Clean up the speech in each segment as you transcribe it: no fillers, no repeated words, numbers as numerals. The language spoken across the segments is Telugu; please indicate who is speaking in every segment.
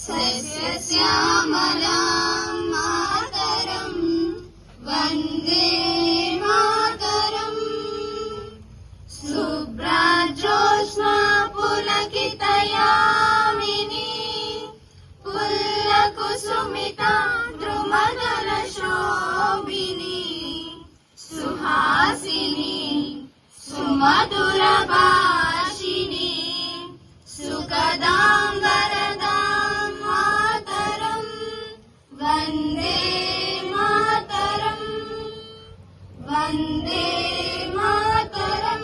Speaker 1: సస్యశ్యామలాం మాతరం వందే మాతరం. శుభ్రజ్యోత్స్నా పులకితయామినీ పుల్లకుసుమితా ద్రుమదల శోభినీ సుహాసిని సుమధుర భాషిని సుఖదాం వరదాం మాతరం వందే మాతరం వందే మాతరం.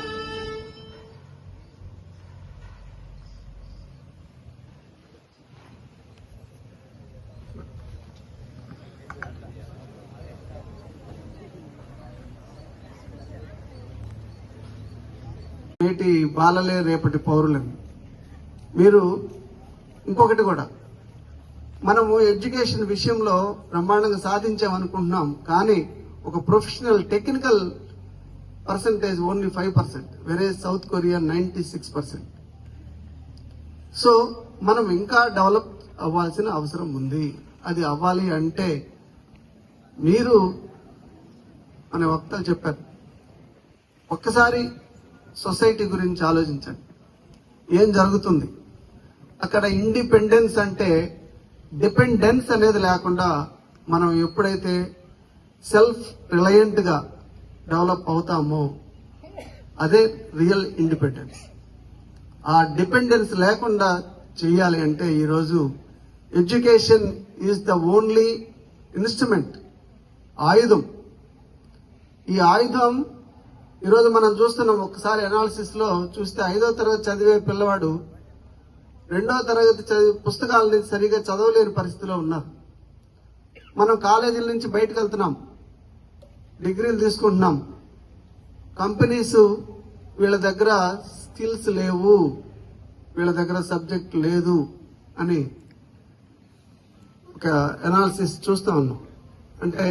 Speaker 2: నేటి బాలలే రేపటి పౌరులని. మీరు ఇంకొకటి కూడా, మనము ఎడ్యుకేషన్ విషయంలో బ్రహ్మాండంగా సాధించామనుకుంటున్నాం, కానీ ఒక ప్రొఫెషనల్ టెక్నికల్ పర్సంటేజ్ ఓన్లీ 5%, వేరే సౌత్ కొరియా 96%. సో మనం ఇంకా డెవలప్ అవ్వాల్సిన అవసరం ఉంది. అది అవ్వాలి అంటే మీరు అనే వక్తలు చెప్పారు, ఒక్కసారి సొసైటీ గురించి ఆలోచించండి. ఏం జరుగుతుంది అక్కడ? ఇండిపెండెన్స్ అంటే డిపెండెన్స్ అనేది లేకుండా మనం ఎప్పుడైతే సెల్ఫ్ రిలయంట్ గా డెవలప్ అవుతామో అదే రియల్ ఇండిపెండెన్స్. ఆ డిపెండెన్స్ లేకుండా చేయాలి అంటే ఈరోజు education is the only instrument, ఆయుధం. ఈ ఆయుధం ఈరోజు మనం చూస్తున్నాం. ఒకసారి అనాలిసిస్ లో చూస్తే 5వ తరగతి చదివే పిల్లవాడు 2వ తరగతి పుస్తకాలని సరిగా చదవలేని పరిస్థితిలో ఉన్నారు. మనం కాలేజీల నుంచి బయటకు వెళ్తున్నాం, డిగ్రీలు తీసుకుంటున్నాం. కంపెనీస్ వీళ్ళ దగ్గర స్కిల్స్ లేవు, వీళ్ళ దగ్గర సబ్జెక్ట్ లేదు అని ఒక అనాలిసిస్ చూస్తూ ఉన్నాం. అంటే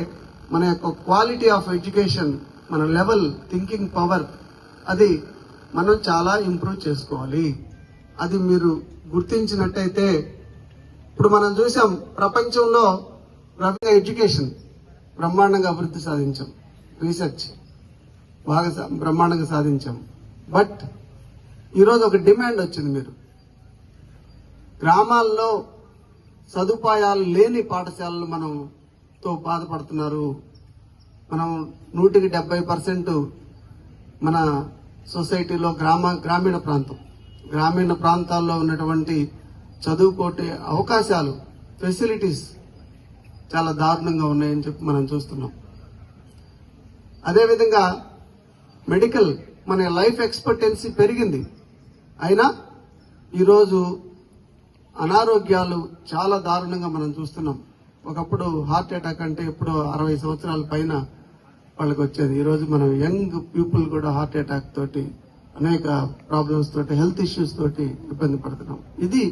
Speaker 2: మన యొక్క క్వాలిటీ ఆఫ్ ఎడ్యుకేషన్, మన లెవెల్, థింకింగ్ పవర్, అది మనం చాలా ఇంప్రూవ్ చేసుకోవాలి. అది మీరు గుర్తించినట్టయితే, ఇప్పుడు మనం చూసాం ప్రపంచంలో ఎడ్యుకేషన్ బ్రహ్మాండంగా అభివృద్ధి సాధించాం, రీసెర్చ్ బాగా బ్రహ్మాండంగా సాధించాం. బట్ ఈరోజు ఒక డిమాండ్ వచ్చింది. మీరు గ్రామాల్లో సదుపాయాలు లేని పాఠశాలలు మనతో బాధపడుతున్నారు. మనం 170% మన సొసైటీలో గ్రామీణ ప్రాంతాల్లో ఉన్నటువంటి చదువుకోటే అవకాశాలు, ఫెసిలిటీస్ చాలా దారుణంగా ఉన్నాయని చెప్పి మనం చూస్తున్నాం. అదేవిధంగా మెడికల్, మన లైఫ్ ఎక్స్పెక్టెన్సీ పెరిగింది, అయినా ఈరోజు అనారోగ్యాలు చాలా దారుణంగా మనం చూస్తున్నాం. ఒకప్పుడు హార్ట్ అటాక్ అంటే ఇప్పుడు 60 సంవత్సరాల పైన వాళ్ళకి వచ్చేది. ఈరోజు మనం యంగ్ పీపుల్ కూడా హార్ట్ అటాక్ తోటి, అనేక ప్రాబ్లమ్స్ తోటి, హెల్త్ ఇష్యూస్ తోటి ఇబ్బంది పడుతున్నాం. ఇది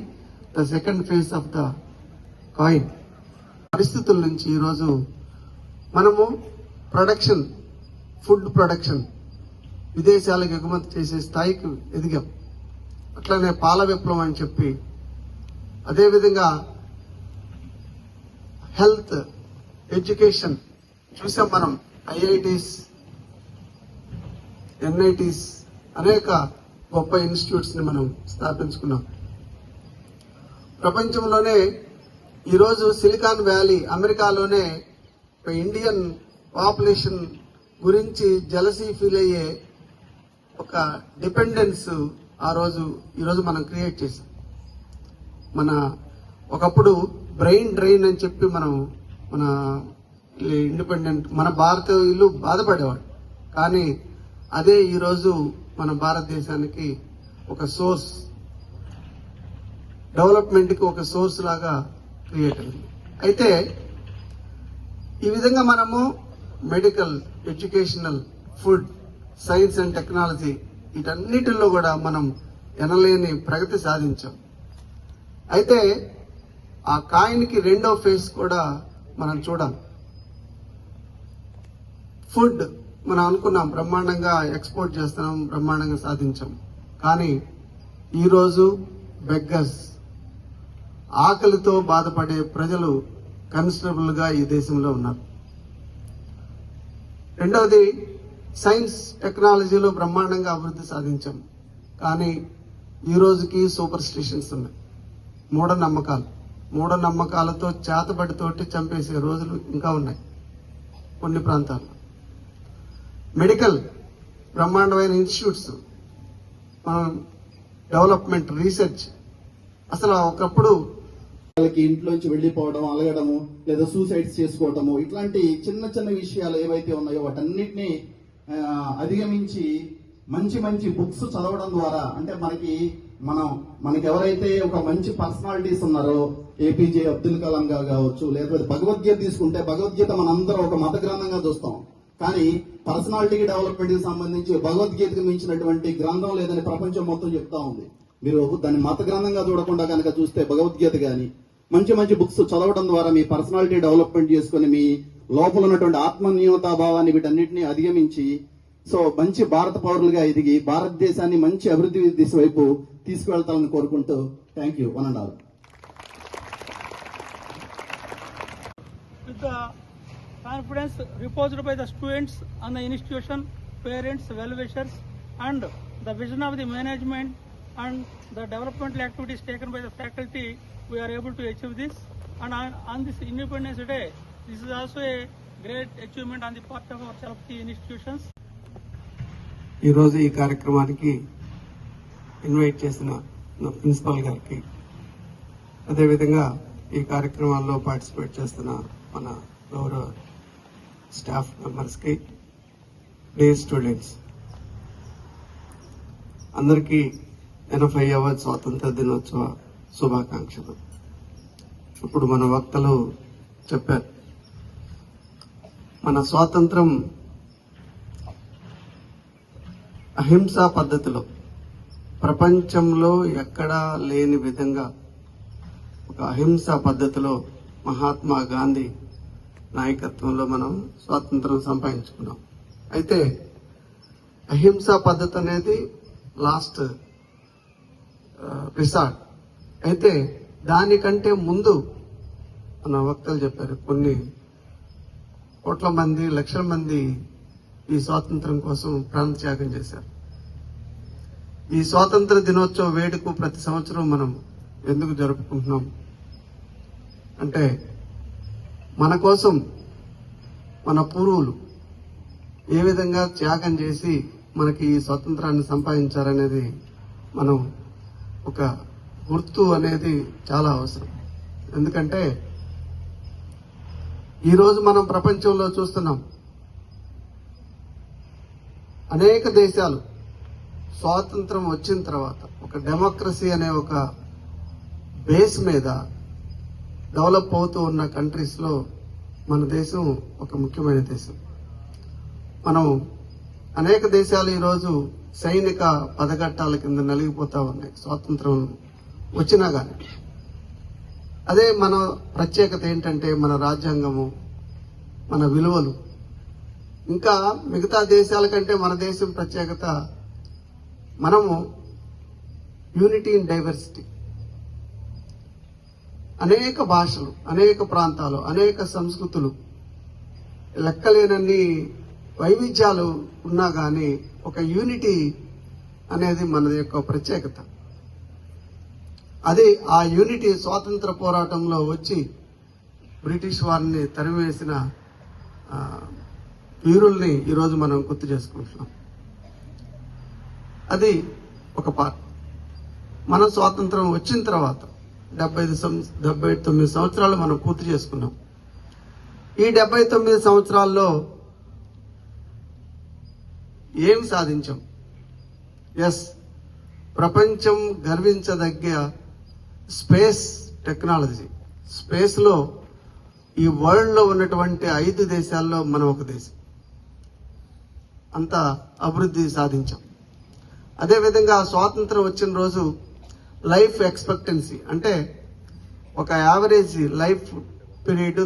Speaker 2: the second phase of the coin. పరిస్థితుల నుంచి ఈరోజు మనము ప్రొడక్షన్, ఫుడ్ ప్రొడక్షన్ విదేశాలకు ఎగుమతి చేసే స్థాయికి ఎదిగాం. అట్లనే పాల విప్లవం అని చెప్పి, అదేవిధంగా హెల్త్, ఎడ్యుకేషన్ చూసాం మనం. ఐఐటీస్, ఎన్ఐటీస్, అనేక గొప్ప ఇన్స్టిట్యూట్స్ ని మనం స్థాపించుకున్నాం. ప్రపంచంలోనే ఈరోజు సిలికాన్ వ్యాలీ, అమెరికాలోనే ఇండియన్ పాపులేషన్ గురించి జలసీ ఫీల్ అయ్యే ఒక డిపెండెన్స్ ఈరోజు మనం క్రియేట్ చేసాం. ఒకప్పుడు బ్రెయిన్ డ్రైన్ అని చెప్పి మన ఇండిపెండెంట్, మన భారతీయులు బాధపడేవాడు. కానీ అదే ఈరోజు మన భారతదేశానికి ఒక సోర్స్, డెవలప్మెంట్కి ఒక సోర్స్ లాగా క్రియేట్ అయింది. అయితే ఈ విధంగా మనము medical, educational, food, science and technology, వీటన్నిటిలో కూడా మనం ఎనలేని ప్రగతి సాధించాం. అయితే ఆ కాయిన్కి రెండో ఫేస్ కూడా మనం చూడాలి. ఫుడ్ మనం అనుకున్నాం బ్రహ్మాండంగా ఎక్స్పోర్ట్ చేస్తున్నాం, బ్రహ్మాండంగా సాధించాం. కానీ ఈరోజు బెగ్గర్స్, ఆకలితో బాధపడే ప్రజలు కన్సిడరబుల్ గా ఈ దేశంలో ఉన్నారు. రెండవది, సైన్స్ టెక్నాలజీలో బ్రహ్మాండంగా అభివృద్ధి సాధించాం. కానీ ఈ రోజుకి సూపర్ స్టిషన్స్ ఉన్నాయి, మూఢనమ్మకాలతో చేతబడితోటి చంపేసే రోజులు ఇంకా ఉన్నాయి కొన్ని ప్రాంతాల్లో. మెడికల్ బ్రహ్మాండమైన ఇన్స్టిట్యూట్స్, డెవలప్మెంట్, రీసెర్చ్. అసలు ఒకప్పుడు
Speaker 3: వాళ్ళకి ఇంట్లోంచి వెళ్లిపోవడం, అలగడము, లేదా సూసైడ్స్ చేసుకోవడము, ఇట్లాంటి చిన్న చిన్న విషయాలు ఏవైతే ఉన్నాయో వాటన్నిటిని అధిగమించి మంచి మంచి బుక్స్ చదవడం ద్వారా, అంటే మనకి ఎవరైతే ఒక మంచి పర్సనాలిటీస్ ఉన్నారో, ఏపీజే అబ్దుల్ కలాం గారు కావచ్చు, లేకపోతే భగవద్గీత తీసుకుంటే భగవద్గీత మనందరం ఒక మత గ్రంథంగా చూస్తాం. కానీ పర్సనాలిటీ డెవలప్మెంట్ కి సంబంధించి భగవద్గీతకు మించినటువంటి గ్రంథం లేదని ప్రపంచం మొత్తం చెప్తా ఉంది. మీరు దాన్ని మత గ్రంథంగా చూడకుండా కనుక చూస్తే భగవద్గీత గాని మంచి మంచి బుక్స్ చదవడం ద్వారా మీ పర్సనాలిటీ డెవలప్మెంట్ చేసుకుని మీ లోపల ఉన్నటువంటి ఆత్మన్యూనతాభావాన్ని వీటన్నిటిని అధిగమించి మంచి భారత పౌరులుగా ఎదిగి భారతదేశాన్ని మంచి అభివృద్ధి దిశ వైపు తీసుకువెళ్తామని కోరుకుంటూ thank you. 1 and all.
Speaker 4: With the confidence reposed by the students and the institution, parents, well-wishers, and the vision of the management and the developmental activities taken by the faculty, we are able to achieve this. And on this Independence Day, this is also a great achievement on the part of our Chalapati institutions.
Speaker 2: ఈరోజు ఈ కార్యక్రమానికి ఇన్వైట్ చేసిన నా ప్రిన్సిపల్ గారికి, అదేవిధంగా ఈ కార్యక్రమాల్లో పార్టిసిపేట్ చేస్తున్న మన గౌరవ స్టాఫ్ మెంబర్స్కి, డే స్టూడెంట్స్ అందరికీ 80వ స్వాతంత్ర దినోత్సవ శుభాకాంక్షలు. ఇప్పుడు మన వక్తలు చెప్పారు, మన స్వాతంత్రం అహింసా పద్ధతిలో ప్రపంచంలో ఎక్కడా లేని విధంగా ఒక అహింసా పద్ధతిలో మహాత్మా గాంధీ నాయకత్వంలో మనం స్వాతంత్రం సంపాదించుకున్నాం. అయితే అహింసా పద్ధతి అనేది లాస్ట్ రిసార్ట్. అయితే దానికంటే ముందు మన వక్తలు చెప్పారు, కొన్ని కోట్ల మంది, లక్షల మంది ఈ స్వాతంత్రం కోసం ప్రాణత్యాగం చేశారు. ఈ స్వాతంత్ర దినోత్సవ వేడుక ప్రతి సంవత్సరం మనం ఎందుకు జరుపుకుంటున్నాం అంటే, మన కోసం మన పూర్వులు ఏ విధంగా త్యాగం చేసి మనకి ఈ స్వాతంత్రాన్ని సంపాదించారనేది మనం ఒక గుర్తు అనేది చాలా అవసరం. ఎందుకంటే ఈరోజు మనం ప్రపంచంలో చూస్తున్నాం, అనేక దేశాలు స్వాతంత్రం వచ్చిన తర్వాత ఒక డెమోక్రసీ అనే ఒక బేస్ మీద డెవలప్ అవుతూ ఉన్న కంట్రీస్ లో మన దేశం ఒక ముఖ్యమైన దేశం. మనం అనేక దేశాలు ఈరోజు సైనిక పదఘట్టాల కింద నలిగిపోతా ఉన్నాయి స్వాతంత్రం వచ్చినా గానీ. అదే మన ప్రత్యేకత ఏంటంటే మన రాజ్యాంగము, మన విలువలు. ఇంకా మిగతా దేశాల కంటే మన దేశం ప్రత్యేకత, మనము యూనిటీ ఇన్ డైవర్సిటీ. అనేక భాషలు, అనేక ప్రాంతాలు, అనేక సంస్కృతులు, లెక్కలేనన్ని వైవిధ్యాలు ఉన్నా గానీ ఒక యూనిటీ అనేది మన యొక్క ప్రత్యేకత. అది ఆ యూనిటీ స్వాతంత్ర పోరాటంలో వచ్చి బ్రిటిష్ వారిని తరిమివేసిన వీరుల్ని ఈరోజు మనం గుర్తు చేసుకుంటున్నాం. అది ఒక పార్ట్. మన స్వాతంత్రం వచ్చిన తర్వాత 79 సంవత్సరాలు మనం పూర్తి చేసుకున్నాం. ఈ 79 సంవత్సరాల్లో ఏం సాధించాం? ఎస్, ప్రపంచం గర్వించదగ్గ స్పేస్ టెక్నాలజీ. స్పేస్ లో ఈ వరల్డ్ లో ఉన్నటువంటి 5 దేశాల్లో మనం ఒక దేశం. అంత అభివృద్ధి సాధించాం. అదేవిధంగా స్వాతంత్రం వచ్చిన రోజు లైఫ్ ఎక్స్పెక్టెన్సీ అంటే ఒక యావరేజ్ లైఫ్ పీరియడ్